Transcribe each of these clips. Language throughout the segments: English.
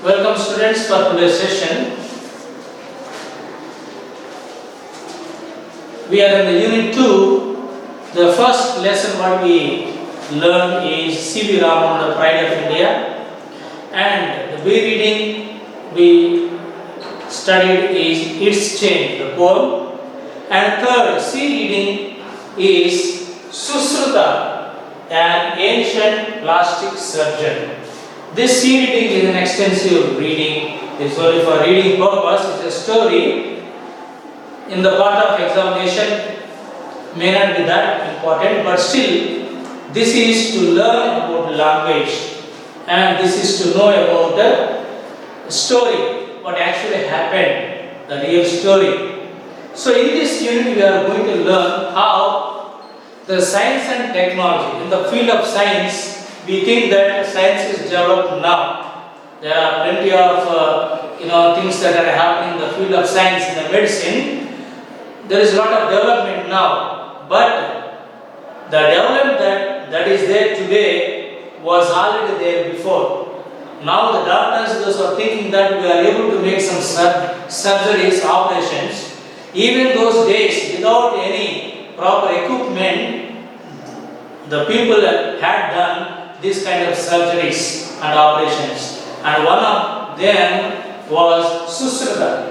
Welcome students for today's session. We are in the Unit 2. The first lesson what we learned is C.V. Raman, the Pride of India. And the B reading we studied is Its Change, the poem. And third, C reading is Susruta, an ancient plastic surgeon. This C reading is an extensive reading. It's only for reading purpose. It's a story. In the part of examination, may not be that important, but still, this is to learn about language, and this is to know about the story, what actually happened, the real story. So, in this unit, we are going to learn how the science and technology in the field of science. We think that science is developed now. There are plenty of things that are happening in the field of science in the medicine. There is a lot of development now, but the development that is there today was already there before. Now the doctors, those are thinking that we are able to make some surgeries, operations. Even those days, without any proper equipment, the people had done this kind of surgeries and operations, and one of them was Susruta.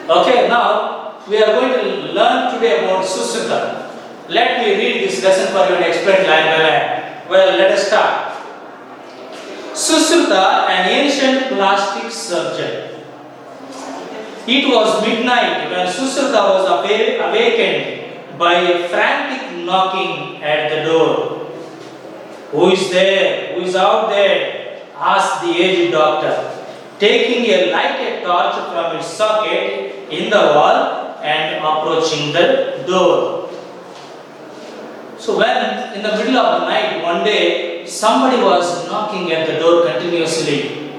Okay, now we are going to learn today about Susruta. Let me read this lesson for you and explain line by line. Well, let us start. Susruta, an ancient plastic surgeon. It was midnight when Susruta was awakened by a frantic knocking at the door. "Who is there? Who is out there?" asked the aged doctor, taking a lighted torch from its socket in the wall and approaching the door. So when in the middle of the night one day somebody was knocking at the door continuously,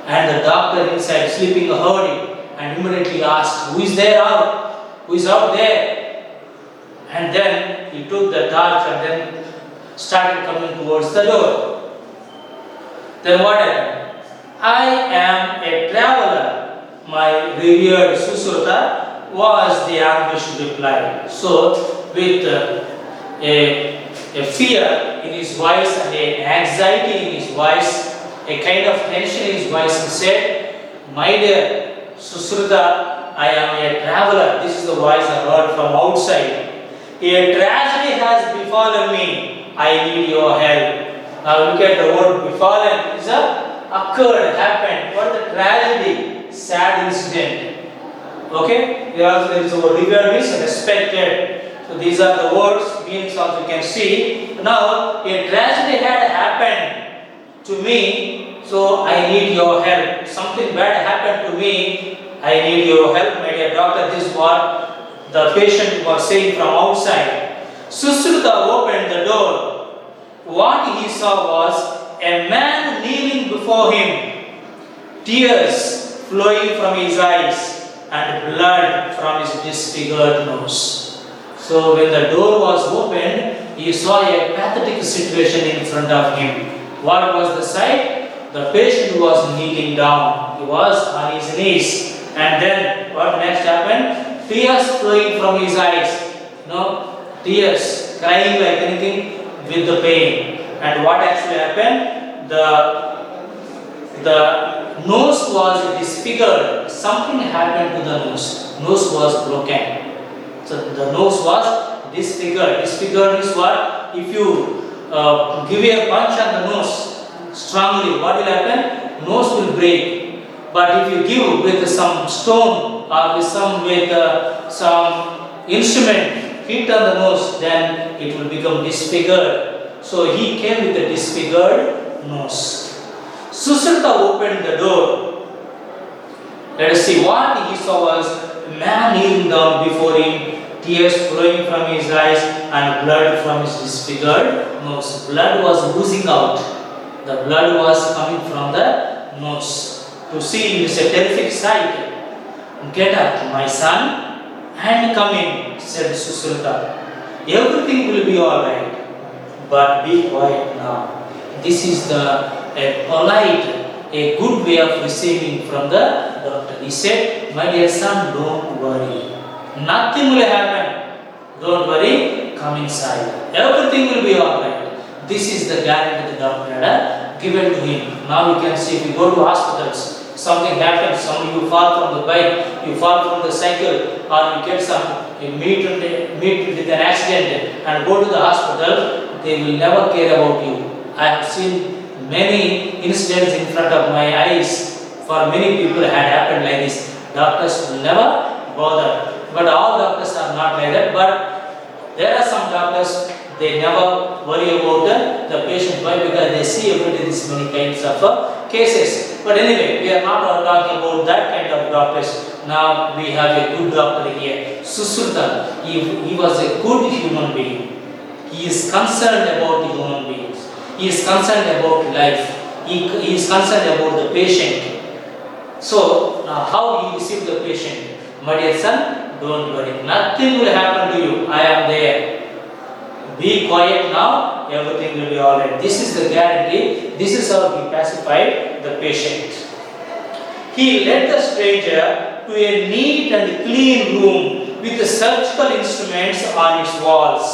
and the doctor inside sleeping heard it and immediately asked, "Who is there out? Who is out there?" And then he took the torch and then started coming towards the door. Then what happened? "I am a traveler, my revered Susruta," was the ambushed reply. So, with a fear in his voice and an anxiety in his voice, a kind of tension in his voice, he said, "My dear Susruta, I am a traveler." This is the voice I heard from outside. "A tragedy has befallen me. I need your help." Now look at the word befallen. It's occurred, happened. What the tragedy, sad incident. Okay? There is the word revered means respected. So these are the words, meanings also you can see. Now a tragedy had happened to me, so I need your help. Something bad happened to me. I need your help, my dear doctor. This is what the patient was saying from outside. Susruta opened the door. What he saw was a man kneeling before him, tears flowing from his eyes and blood from his disfigured nose. So when the door was opened, he saw a pathetic situation in front of him. What was the sight? The patient was kneeling down. He was on his knees. And then what next happened? Tears flowing from his eyes. Tears, crying like anything with the pain. And what actually happened? The nose was disfigured. Something happened to the nose. Nose was broken. So the nose was disfigured. Disfigured is what? If you give a punch on the nose strongly, what will happen? Nose will break. But if you give with some stone or with some instrument, hit on the nose, then it will become disfigured. So he came with a disfigured nose. Susruta opened the door. Let us see what he saw was a man kneeling down before him, tears flowing from his eyes and blood from his disfigured nose. Blood was oozing out. The blood was coming from the nose. To see is a terrific sight. "Get up, my son, and come in," said Susruta. "Everything will be all right, but be quiet now." This is a polite a good way of receiving from the doctor. He said, "My dear son, don't worry. Nothing will happen. Don't worry. Come inside. Everything will be alright." This is the guarantee the doctor had given to him. Now you can see, if you go to hospitals, something happens, you fall from the bike, you fall from the cycle, or you get you meet with an accident and go to the hospital, they will never care about you. I have seen many incidents in front of my eyes. For many people had happened like this. Doctors will never bother. But all doctors are not like that. But there are some doctors, they never worry about the patient. Why? Because they see every day this many kinds of cases. But anyway, we are not talking about that kind of doctors. Now we have a good doctor here, Susultan. He was a good human being. He is concerned about the human beings. He is concerned about life. He is concerned about the patient. So now how he received the patient? "My dear son, don't worry. Nothing will happen to you. I am there. Be quiet now, everything will be alright." This is the guarantee. This is how he pacified the patient. He led the stranger to a neat and clean room with the surgical instruments on its walls.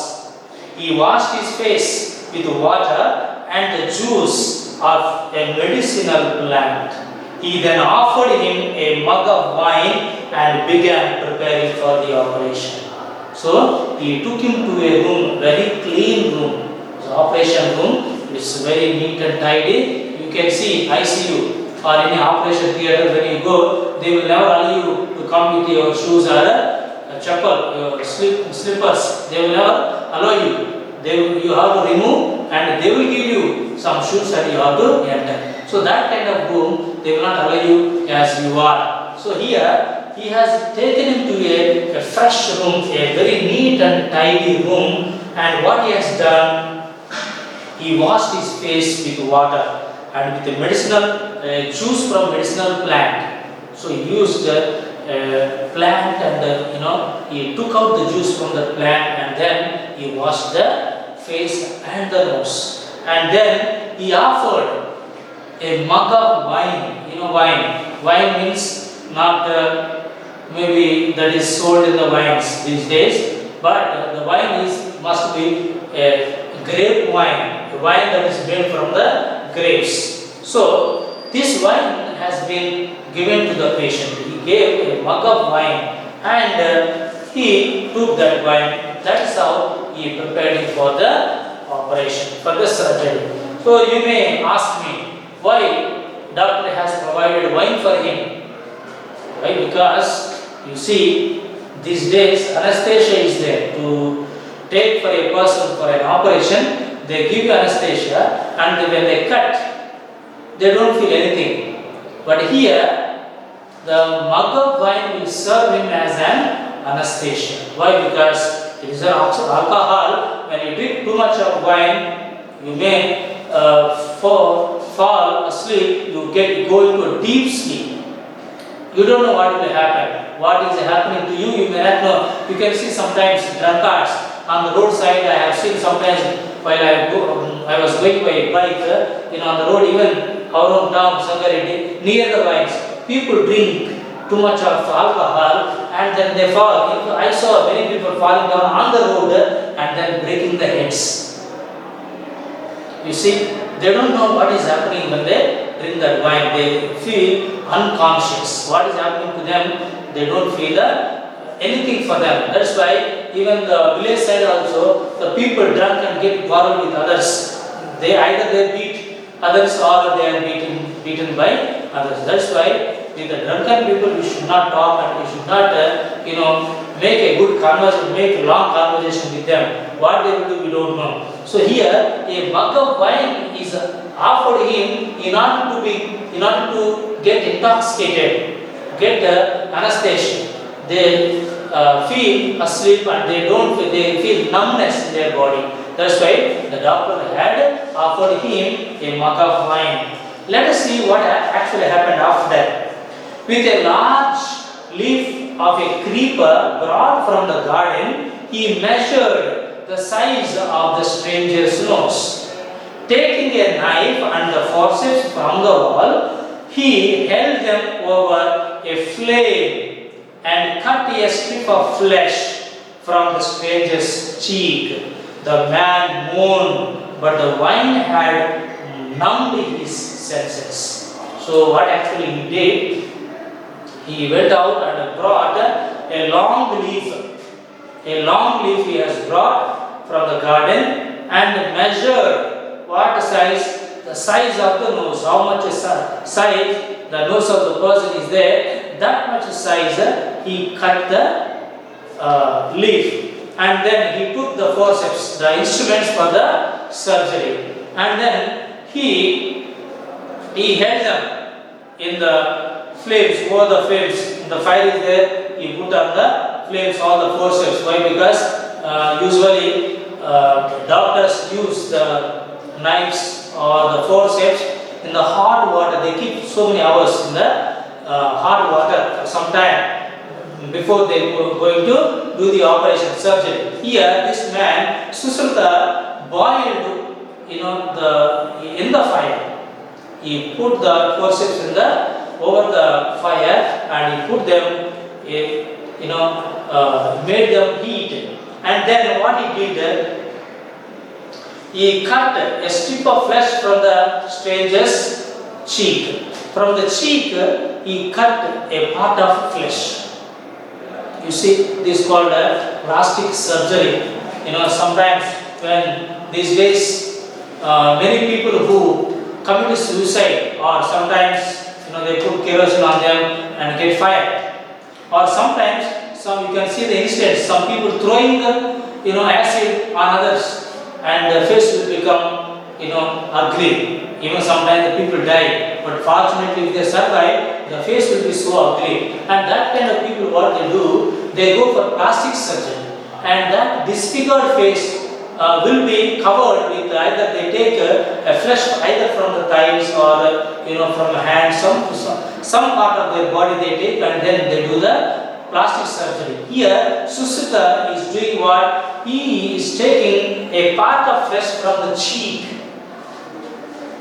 He washed his face with water and the juice of a medicinal plant. He then offered him a mug of wine and began preparing for the operation. So he took him to a room, very clean room. The operation room is very neat and tidy. You can see ICU or any operation theatre. When you go, they will never allow you to come with your shoes or a chappal, your slippers. They will never allow you. You have to remove, and they will give you some shoes and you have to enter. So that kind of room, they will not allow you as you are. So here, he has taken him to a fresh room, a very neat and tidy room, and what he has done, he washed his face with water and with the medicinal juice from medicinal plant. So he used plant and he took out the juice from the plant, and then he washed the face and the nose, and then he offered a mug of wine. Wine means not maybe that is sold in the wines these days, but the wine must be a grape wine, a wine that is made from the grapes. So this wine has been given to the patient. He gave a mug of wine, and he took that wine. That is how he prepared him for the operation, for the surgery. So you may ask me, why doctor has provided wine for him? Why? Because you see, these days anesthesia is there. To take for a person for an operation, they give you anesthesia, and when they cut, they don't feel anything. But here, the mug of wine will serve him as an anesthesia. Why? Because it is an alcohol. When you drink too much of wine, you may fall asleep. You go into a deep sleep. You don't know what will happen. What is happening to you, you may not know. You can see sometimes drunkards on the roadside. I have seen sometimes while I was going by bike, on the road, even our own town, Sangareddy, near the vines, people drink too much of alcohol and then they fall. I saw many people falling down on the road and then breaking the heads. You see, they don't know what is happening when they drink that wine. They feel unconscious. What is happening to them, they don't feel anything for them. That's why even the village side also, the people drunk and get quarrel with others. Either they beat others or they are beaten by others. That's why with the drunken people we should not talk, and we should not make a good conversation, make a long conversation with them. What they will do, we don't know. So here a mug of wine is offered him in order to get intoxicated, get anesthesia. They feel asleep and they feel numbness in their body. That's why the doctor had offered him a mug of wine. Let us see what actually happened after that. With a large leaf of a creeper brought from the garden, he measured the size of the stranger's nose. Taking a knife and the forceps from the wall, he held them over a flame and cut a strip of flesh from the stranger's cheek. The man moaned, but the wine had numbed his senses. So what actually he did, he went out and brought a long leaf. A long leaf he has brought from the garden and measured what size, the size of the nose, how much size the nose of the person is there, that much size he cut the leaf. And then he took the forceps, the instruments for the surgery. And then he held them in the flames, over the flames. The fire is there, he put on the flames all the forceps. Why? Because usually doctors use the knives or the forceps in the hot water. They keep so many hours in the hot water for some time before they were going to do the operation surgery. Here, this man Susruta boiled, in the fire. He put the forceps over the fire and he put them, made them heat. And then what he did, he cut a strip of flesh from the stranger's cheek. From the cheek, he cut a part of flesh. You see, this is called a plastic surgery. Sometimes when these days, many people who commit suicide, or sometimes they put kerosene on them and get fired. Or sometimes, you can see the incidents, some people throwing acid on others and the face will become ugly. Even sometimes the people die, but fortunately if they survive, the face will be so ugly. And that kind of people, what they do, they go for plastic surgery, and that disfigured face will be covered with either they take a flesh either from the thighs or from the hands, some part of their body they take, and then they do the plastic surgery. Here, Susruta is doing what? He is taking a part of flesh from the cheek.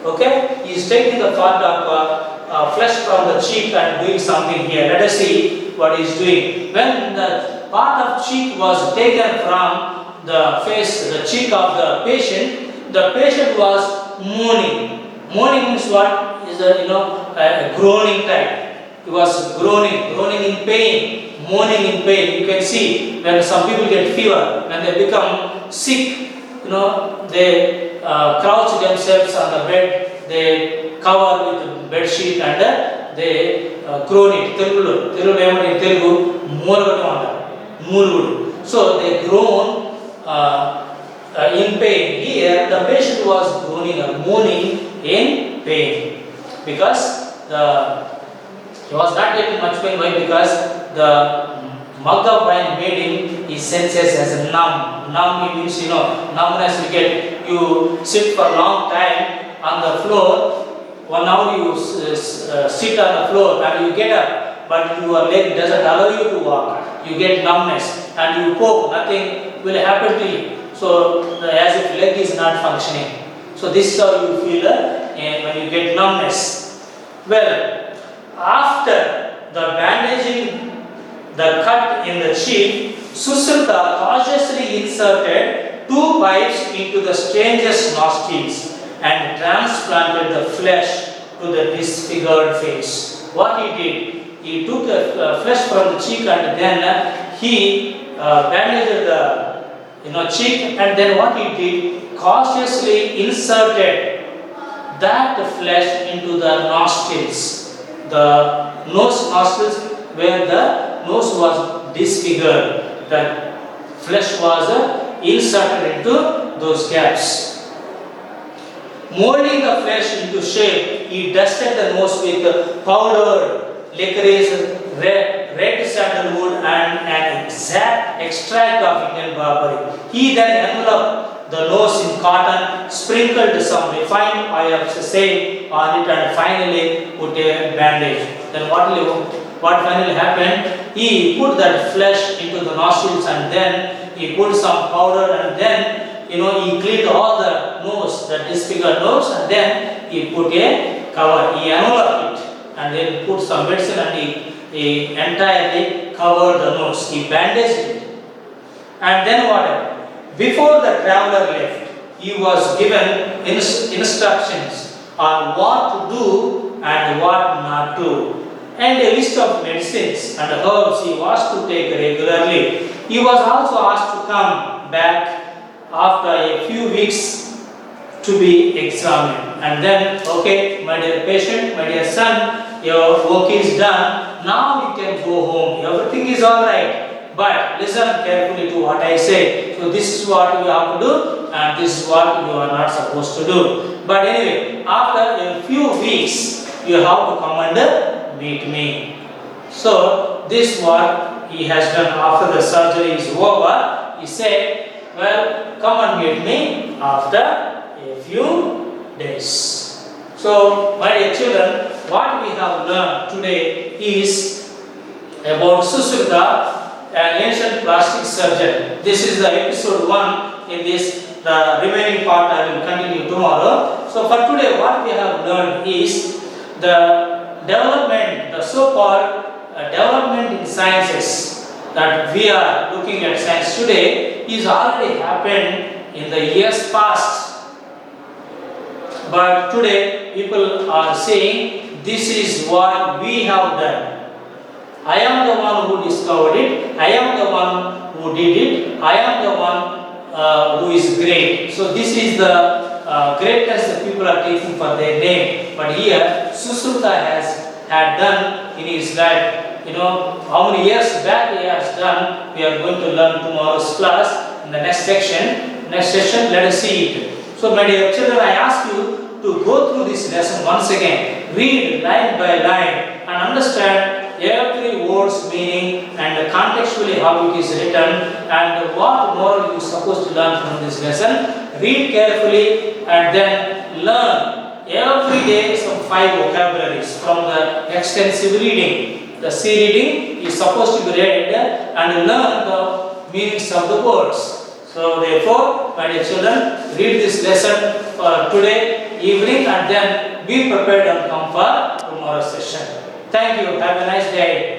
Okay? He is taking the part of flesh from the cheek and doing something here. Let us see what he is doing. When the part of cheek was taken from the face, the cheek of the patient was moaning. Moaning means what? Is a groaning type. He was groaning in pain, moaning in pain. You can see when some people get fever, when they become sick, they crouch themselves on the bed, they cover with bed sheet and they groan it. Telugu moolgudu. So they groan in pain. Here the patient was groaning or moaning in pain because he was not getting much pain. Why? Because the mug of wine made him, his senses as numb. Numb means numbness you get. You sit for a long time on the floor. 1 hour you sit on the floor and you get up, but your leg doesn't allow you to walk. You get numbness and you poke, nothing will happen to you. So as if leg is not functioning. So this is how you feel when you get numbness. Well, after the bandaging the cut in the cheek, Susruta cautiously inserted 2 pipes into the stranger's nostrils and transplanted the flesh to the disfigured face. What he did, he took the flesh from the cheek and then he bandaged the cheek, and then what he did, cautiously inserted that flesh into the nostrils, the nostrils where the nose was disfigured. The flesh was inserted into those gaps. Molding the flesh into shape, he dusted the nose with powdered licorice, red sandalwood, and an exact extract of Indian barberry. He then enveloped the nose in cotton, sprinkled some refined oil of sesame on it, and finally put a bandage. Then what finally happened? He put that flesh into the nostrils, and then he put some powder, and then he cleaned all the nose, the disfigured nose, and then he put a cover. He enveloped it and then put some medicine and he entirely covered the nose. He bandaged it. And then what happened? Before the traveler left, he was given instructions on what to do and what not to, and a list of medicines and herbs he was to take regularly. He was also asked to come back after a few weeks to be examined. And then, okay, my dear patient, my dear son, your work is done. Now you can go home. Everything is all right. But listen carefully to what I say. So this is what you have to do, and this is what you are not supposed to do. But anyway, after a few weeks, you have to come and meet me. So this is what he has done after the surgery is over. He said, well, come and meet me after a few days. So, my dear children, what we have learned today is about Sushrita, an ancient plastic surgeon. This is the episode 1 in this. The remaining part I will continue tomorrow. So for today what we have learned is the development, the so-called development in sciences that we are looking at science today is already happened in the years past. But today people are saying this is what we have done. I am the one who discovered it. I am the one who did it. I am the one who is great. So this is the greatness that people are taking for their name. But here, Sushrita had done in his life. You know, how many years back he has done, we are going to learn tomorrow's class in the next section. Next session, let us see it. So my dear children, I ask you to go through this lesson once again. Read line by line and understand every word's meaning and contextually how it is written and what moral you are supposed to learn from this lesson. Read carefully and then learn every day some 5 vocabularies from the extensive reading. The C reading is supposed to be read and learn the meanings of the words. So therefore, my dear children, read this lesson for today evening and then be prepared and come for tomorrow's session. Thank you. Have a nice day.